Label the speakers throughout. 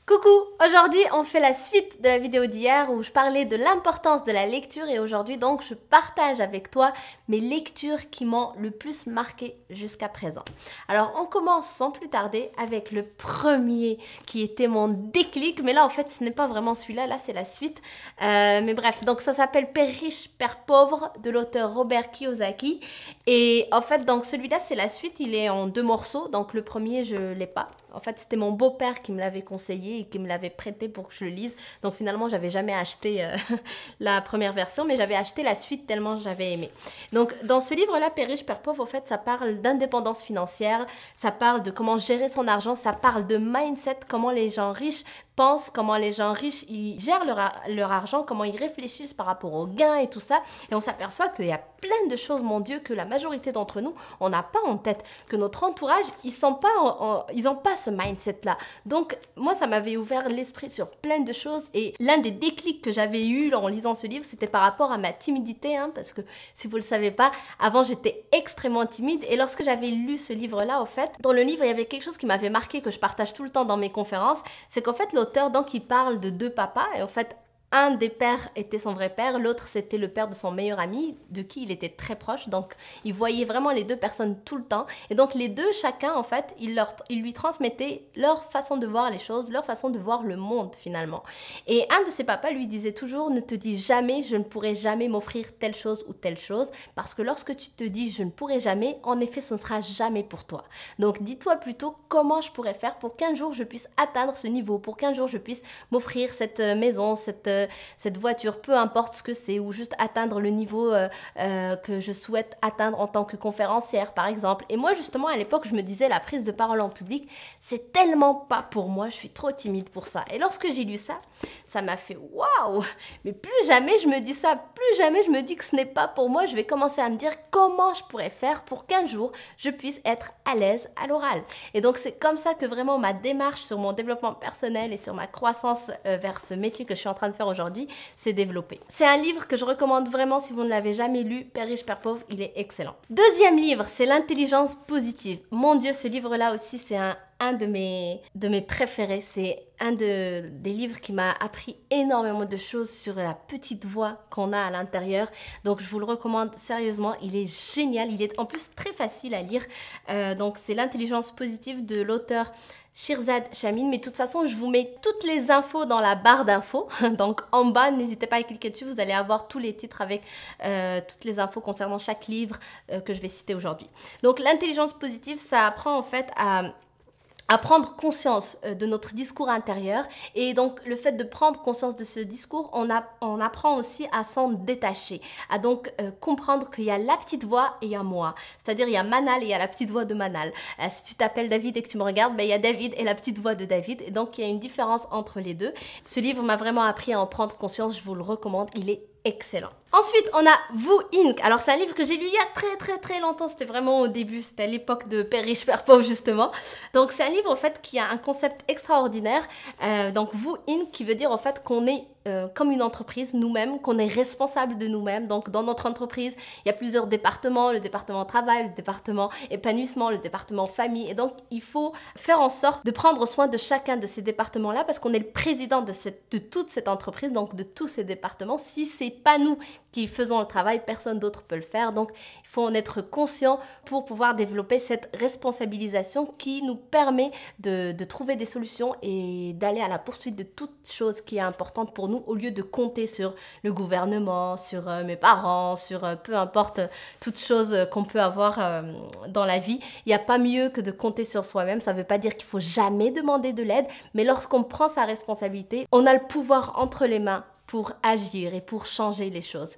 Speaker 1: Coucou! Aujourd'hui, on fait la suite de la vidéo d'hier où je parlais de l'importance de la lecture et aujourd'hui donc je partage avec toi mes lectures qui m'ont le plus marqué jusqu'à présent. Alors on commence sans plus tarder avec le premier qui était mon déclic, mais là en fait ce n'est pas vraiment celui-là, là c'est la suite. Mais bref, donc ça s'appelle Père riche, Père pauvre de l'auteur Robert Kiyosaki et en fait donc celui-là c'est la suite, il est en 2 morceaux, donc le premier je l'ai pas. En fait, c'était mon beau-père qui me l'avait conseillé et qui me l'avait prêté pour que je le lise. Donc finalement, j'avais jamais acheté la première version, mais j'avais acheté la suite tellement j'avais aimé. Donc dans ce livre-là, Père riche, Père pauvre, en fait, ça parle d'indépendance financière, ça parle de comment gérer son argent, ça parle de mindset, comment les gens riches pensent, comment les gens riches ils gèrent leur argent, comment ils réfléchissent par rapport aux gains et tout ça. Et on s'aperçoit qu'il y a plein de choses, mon Dieu, que la majorité d'entre nous, on n'a pas en tête, que notre entourage, ils n'ont pas ce mindset-là. Donc, moi, ça m'avait ouvert l'esprit sur plein de choses et l'un des déclics que j'avais eu en lisant ce livre, c'était par rapport à ma timidité, hein, parce que si vous ne le savez pas, avant, j'étais extrêmement timide et lorsque j'avais lu ce livre-là, en fait, dans le livre, il y avait quelque chose qui m'avait marqué, que je partage tout le temps dans mes conférences, c'est qu'en fait, l'auteur, donc, il parle de 2 papas et en fait, un des pères était son vrai père, l'autre c'était le père de son meilleur ami, de qui il était très proche. Donc, il voyait vraiment les 2 personnes tout le temps. Et donc, les deux, chacun, en fait, il lui transmettait leur façon de voir les choses, leur façon de voir le monde, finalement. Et un de ses papas lui disait toujours, ne te dis jamais, je ne pourrai jamais m'offrir telle chose ou telle chose, parce que lorsque tu te dis, je ne pourrai jamais, en effet, ce ne sera jamais pour toi. Donc, dis-toi plutôt comment je pourrais faire pour qu'un jour, je puisse atteindre ce niveau, pour qu'un jour, je puisse m'offrir cette maison, cette voiture, peu importe ce que c'est, ou juste atteindre le niveau que je souhaite atteindre en tant que conférencière, par exemple. Et moi, justement, à l'époque, je me disais, la prise de parole en public, c'est tellement pas pour moi, je suis trop timide pour ça. Et lorsque j'ai lu ça, ça m'a fait waouh! Mais plus jamais je me dis ça, plus jamais je me dis que ce n'est pas pour moi, je vais commencer à me dire comment je pourrais faire pour qu'un jour, je puisse être à l'aise à l'oral. Et donc, c'est comme ça que vraiment ma démarche sur mon développement personnel et sur ma croissance vers ce métier que je suis en train de faire aujourd'hui s'est développée. C'est un livre que je recommande vraiment si vous ne l'avez jamais lu, Père riche, Père pauvre, il est excellent. Deuxième livre, c'est l'intelligence positive. Mon Dieu, ce livre-là aussi, c'est un de mes préférés. C'est des livres qui m'a appris énormément de choses sur la petite voix qu'on a à l'intérieur. Donc, je vous le recommande sérieusement. Il est génial. Il est en plus très facile à lire. Donc, c'est l'intelligence positive de l'auteur Shirzad Chamine, mais de toute façon, je vous mets toutes les infos dans la barre d'infos. Donc, en bas, n'hésitez pas à cliquer dessus. Vous allez avoir tous les titres avec toutes les infos concernant chaque livre que je vais citer aujourd'hui. Donc, l'intelligence positive, ça apprend en fait à prendre conscience de notre discours intérieur et donc le fait de prendre conscience de ce discours, on apprend aussi à s'en détacher, à donc comprendre qu'il y a la petite voix et il y a moi, c'est-à-dire il y a Manal et il y a la petite voix de Manal. Si tu t'appelles David et que tu me regardes, ben, il y a David et la petite voix de David et donc il y a une différence entre les deux. Ce livre m'a vraiment appris à en prendre conscience, je vous le recommande, il est excellent. Ensuite, on a Vous Inc. Alors, c'est un livre que j'ai lu il y a très longtemps. C'était vraiment au début, c'était à l'époque de Père riche, Père pauvre, justement. Donc, c'est un livre, en fait, qui a un concept extraordinaire. Donc, Vous Inc. qui veut dire, en fait, qu'on est comme une entreprise, nous-mêmes, qu'on est responsable de nous-mêmes. Donc, dans notre entreprise, il y a plusieurs départements. Le département travail, le département épanouissement, le département famille. Et donc, il faut faire en sorte de prendre soin de chacun de ces départements-là parce qu'on est le président de toute cette entreprise, donc de tous ces départements. Si c'est pas nous qui faisons le travail, personne d'autre peut le faire. Donc, il faut en être conscient pour pouvoir développer cette responsabilisation qui nous permet de trouver des solutions et d'aller à la poursuite de toute chose qui est importante pour nous au lieu de compter sur le gouvernement, sur mes parents, sur peu importe toute chose qu'on peut avoir dans la vie. Il n'y a pas mieux que de compter sur soi-même. Ça ne veut pas dire qu'il faut jamais demander de l'aide, mais lorsqu'on prend sa responsabilité, on a le pouvoir entre les mains pour agir et pour changer les choses.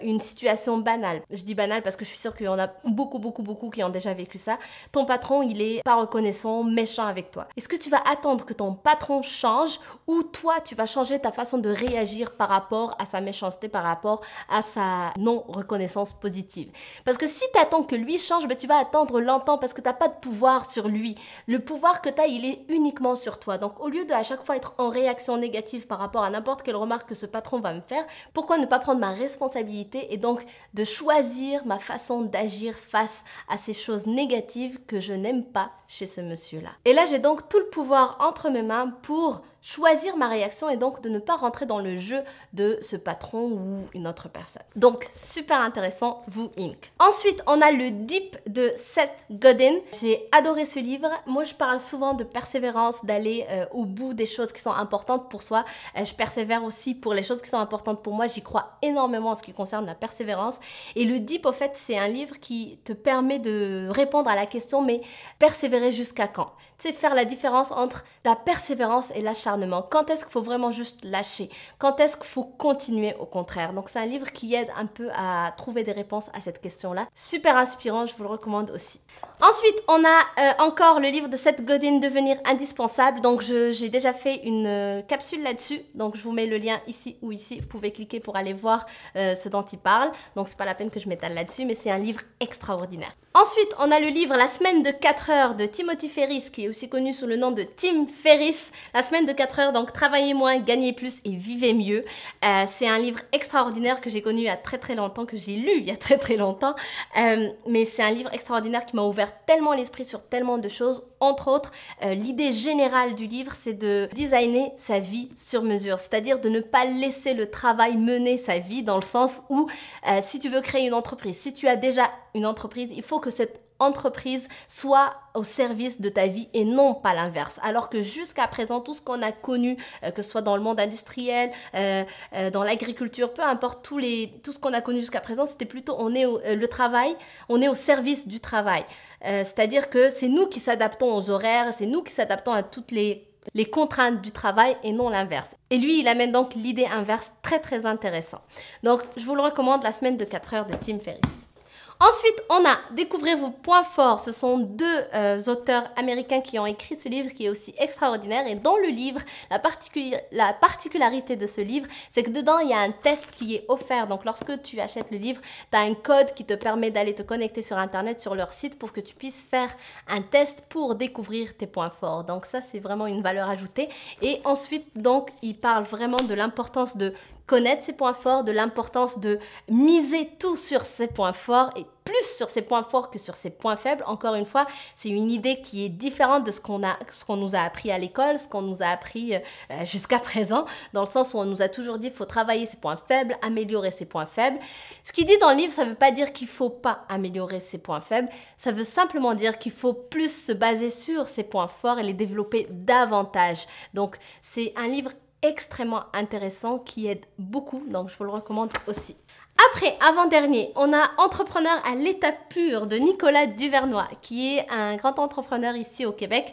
Speaker 1: Une situation banale, je dis banale parce que je suis sûre qu'il y en a beaucoup qui ont déjà vécu ça. Ton patron, il est pas reconnaissant, méchant avec toi. Est-ce que tu vas attendre que ton patron change ou toi, tu vas changer ta façon de réagir par rapport à sa méchanceté, par rapport à sa non-reconnaissance positive? Parce que si tu attends que lui change, ben, tu vas attendre longtemps parce que tu n'as pas de pouvoir sur lui. Le pouvoir que tu as, il est uniquement sur toi. Donc, au lieu de à chaque fois être en réaction négative par rapport à n'importe quelle remarque que ce patron patron va me faire, pourquoi ne pas prendre ma responsabilité et donc de choisir ma façon d'agir face à ces choses négatives que je n'aime pas chez ce monsieur-là. Et là, j'ai donc tout le pouvoir entre mes mains pour choisir ma réaction et donc de ne pas rentrer dans le jeu de ce patron ou une autre personne. Donc, super intéressant, vous Inc. Ensuite, on a le Deep de Seth Godin. J'ai adoré ce livre. Moi, je parle souvent de persévérance, d'aller au bout des choses qui sont importantes pour soi. Je persévère aussi pour les choses qui sont importantes pour moi. J'y crois énormément en ce qui concerne la persévérance. Et le Deep, au fait, c'est un livre qui te permet de répondre à la question, mais persévérer jusqu'à quand? Tu sais, faire la différence entre la persévérance et l'acharnement. Quand est-ce qu'il faut vraiment juste lâcher? Quand est-ce qu'il faut continuer au contraire? Donc, c'est un livre qui aide un peu à trouver des réponses à cette question-là. Super inspirant, je vous le recommande aussi. Ensuite, on a encore le livre de Seth Godin, Devenir indispensable. Donc, j'ai déjà fait une capsule là-dessus. Donc, je vous mets le lien ici ou ici. Vous pouvez cliquer pour aller voir ce dont il parle. Donc, c'est pas la peine que je m'étale là-dessus, mais c'est un livre extraordinaire. Ensuite, on a le livre La semaine de 4 heures de Timothy Ferriss, qui est aussi connu sous le nom de Tim Ferriss. La semaine de 4 heures, donc travaillez moins, gagnez plus et vivez mieux. C'est un livre extraordinaire que j'ai connu il y a très longtemps, que j'ai lu il y a très longtemps. Mais c'est un livre extraordinaire qui m'a ouvert tellement l'esprit sur tellement de choses. Entre autres, l'idée générale du livre, c'est de designer sa vie sur mesure. C'est-à-dire de ne pas laisser le travail mener sa vie, dans le sens où si tu veux créer une entreprise, si tu as déjà une entreprise, il faut que cette entreprise soit au service de ta vie et non pas l'inverse. Alors que jusqu'à présent, tout ce qu'on a connu, que ce soit dans le monde industriel, dans l'agriculture, peu importe, tout ce qu'on a connu jusqu'à présent, c'était plutôt le travail, on est au service du travail. C'est-à-dire que c'est nous qui s'adaptons aux horaires, c'est nous qui s'adaptons à toutes les contraintes du travail et non l'inverse. Et lui, il amène donc l'idée inverse très intéressant. Donc, je vous le recommande, La semaine de 4 heures de Tim Ferriss. Ensuite, on a Découvrez vos points forts. Ce sont deux auteurs américains qui ont écrit ce livre qui est aussi extraordinaire. Et dans le livre, la particularité de ce livre, c'est que dedans, il y a un test qui est offert. Donc, lorsque tu achètes le livre, tu as un code qui te permet d'aller te connecter sur Internet, sur leur site, pour que tu puisses faire un test pour découvrir tes points forts. Donc, ça, c'est vraiment une valeur ajoutée. Et ensuite, donc, il parle vraiment de l'importance de connaître ses points forts, de l'importance de miser tout sur ses points forts et plus sur ses points forts que sur ses points faibles. Encore une fois, c'est une idée qui est différente de ce qu'on nous a appris à l'école, ce qu'on nous a appris jusqu'à présent, dans le sens où on nous a toujours dit qu'il faut travailler ses points faibles, améliorer ses points faibles. Ce qu'il dit dans le livre, ça ne veut pas dire qu'il ne faut pas améliorer ses points faibles, ça veut simplement dire qu'il faut plus se baser sur ses points forts et les développer davantage. Donc, c'est un livre extrêmement intéressant qui aide beaucoup, donc je vous le recommande aussi. Après, avant-dernier, on a Entrepreneur à l'état pur de Nicolas Duvernois, qui est un grand entrepreneur ici au Québec.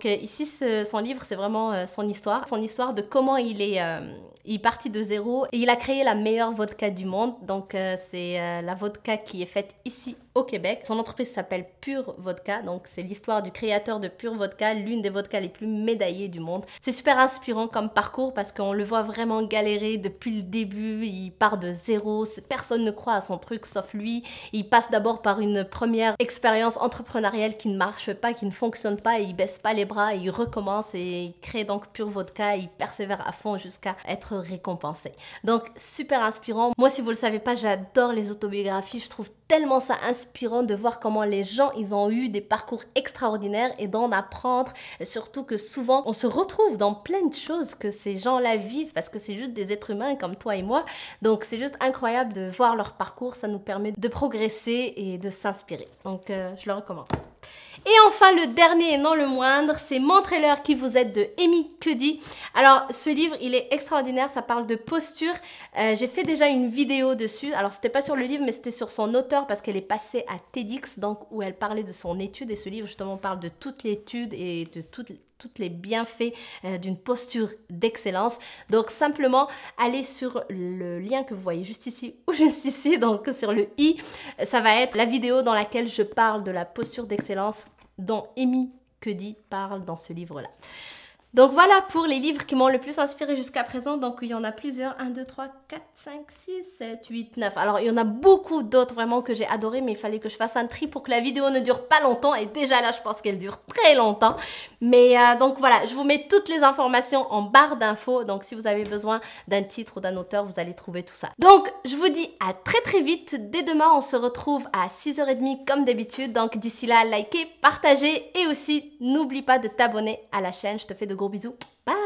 Speaker 1: Ici, son livre, c'est vraiment son histoire de comment il est parti de zéro et il a créé la meilleure vodka du monde. Donc, c'est la vodka qui est faite ici au Québec. Son entreprise s'appelle Pure Vodka, donc c'est l'histoire du créateur de Pure Vodka, l'une des vodkas les plus médaillées du monde. C'est super inspirant comme parcours parce qu'on le voit vraiment galérer depuis le début, il part de zéro, personne ne croit à son truc sauf lui. Il passe d'abord par une première expérience entrepreneuriale qui ne marche pas, qui ne fonctionne pas, et il baisse pas les bras, et il recommence et il crée donc Pure Vodka, il persévère à fond jusqu'à être récompensé. Donc super inspirant. Moi, si vous le savez pas, j'adore les autobiographies, je trouve tellement ça inspirant de voir comment les gens, ils ont eu des parcours extraordinaires et d'en apprendre, surtout que souvent on se retrouve dans plein de choses que ces gens-là vivent parce que c'est juste des êtres humains comme toi et moi. Donc c'est juste incroyable de voir leur parcours, ça nous permet de progresser et de s'inspirer. Donc je le recommande. Et enfin, le dernier et non le moindre, c'est Montrez-leur qui vous êtes de Amy Cuddy. Alors, ce livre, il est extraordinaire, ça parle de posture. J'ai fait déjà une vidéo dessus. Alors, c'était pas sur le livre, mais c'était sur son auteur parce qu'elle est passée à TEDx, donc où elle parlait de son étude. Et ce livre, justement, parle de toute l'étude et de toutes les bienfaits d'une posture d'excellence. Donc, simplement, allez sur le lien que vous voyez juste ici ou juste ici, donc sur le i. Ça va être la vidéo dans laquelle je parle de la posture d'excellence dont Amy Cuddy parle dans ce livre-là. Donc voilà pour les livres qui m'ont le plus inspiré jusqu'à présent. Donc il y en a plusieurs. 1, 2, 3, 4, 5, 6, 7, 8, 9. Alors il y en a beaucoup d'autres vraiment que j'ai adoré, mais il fallait que je fasse un tri pour que la vidéo ne dure pas longtemps. Et déjà là, je pense qu'elle dure très longtemps. Mais donc voilà, je vous mets toutes les informations en barre d'infos. Donc si vous avez besoin d'un titre ou d'un auteur, vous allez trouver tout ça. Donc je vous dis à très très vite. Dès demain, on se retrouve à 6h30 comme d'habitude. Donc d'ici là, likez, partagez et aussi n'oublie pas de t'abonner à la chaîne. Je te fais de gros bisous. Bye!